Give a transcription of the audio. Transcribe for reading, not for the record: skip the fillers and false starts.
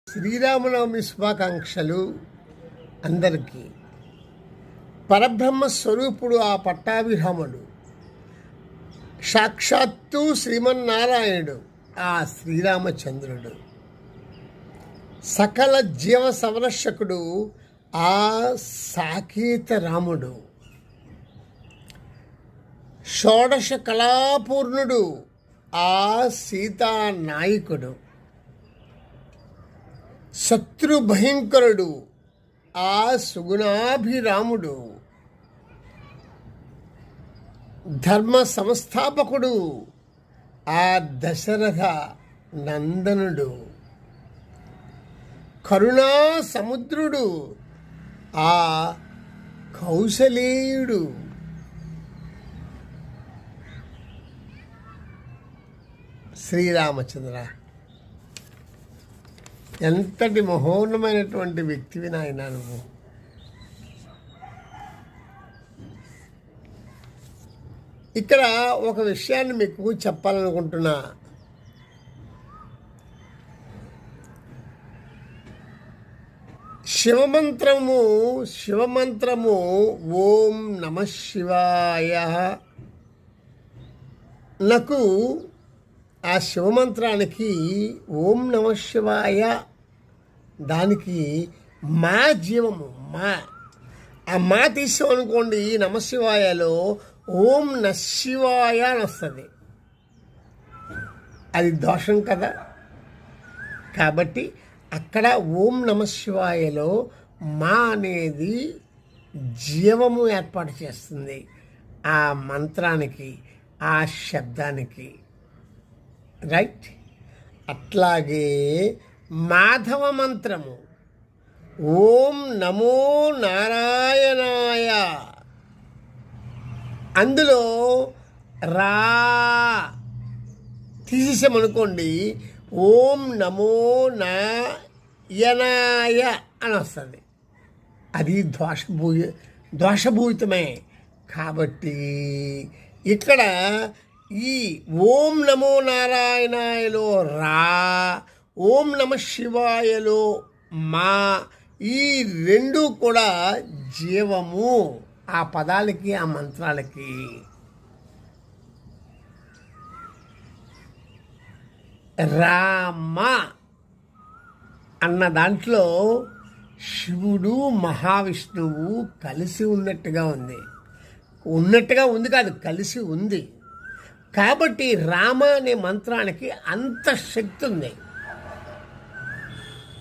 శ్రీరామనవమి శుభాకాంక్షలు అందరికీ. పరబ్రహ్మ స్వరూపుడు ఆ పట్టాభిరాముడు, సాక్షాత్తు శ్రీమన్నారాయణుడు ఆ శ్రీరామచంద్రుడు, సకల జీవ సంరక్షకుడు ఆ సాకేత రాముడు, షోడశ కళాపూర్ణుడు ఆ సీతానాయకుడు, శత్రు భయంకరుడు ఆ సుగుణాభిరాముడు, ధర్మ సంస్థాపకుడు ఆ దశరథ నందనుడు, కరుణా సముద్రుడు ఆ కౌసలేయుడు, శ్రీరామచంద్ర. ఎంతటి మహోన్నమైనటువంటి వ్యక్తివి నాయన నువ్వు. ఇక్కడ ఒక విషయాన్ని మీకు చెప్పాలనుకుంటున్నా. శివమంత్రము ఓం నమః శివాయ. నాకు ఆ శివమంత్రానికి ఓం నమః శివాయ, దానికి మా జీవము ఆ మా తీసామనుకోండి, నమశివాయలో ఓం నశివాయ అని వస్తుంది. అది దోషం కదా. కాబట్టి అక్కడ ఓం నమశివాయలో మా అనేది జీవము ఏర్పాటు చేస్తుంది ఆ మంత్రానికి, ఆ శబ్దానికి. రైట్. అట్లాగే మాధవ మంత్రము ఓం నమో నారాయణాయ, అందులో రా తీసేసామనుకోండి, ఓం నమో నాయనాయ అని వస్తుంది. అది దోషభూయితమే. కాబట్టి ఇక్కడ ఈ ఓం నమో నారాయణాయలో రా, ఓం నమ శివాయలో మా, ఈ రెండు కూడా జీవము ఆ పదాలకి, ఆ మంత్రాలకి. రామ అన్న దాంట్లో శివుడు మహావిష్ణువు కలిసి ఉన్నట్టుగా ఉంది కాదు, కలిసి ఉంది. కాబట్టి రామ అనే మంత్రానికి అంత శక్తి ఉంది.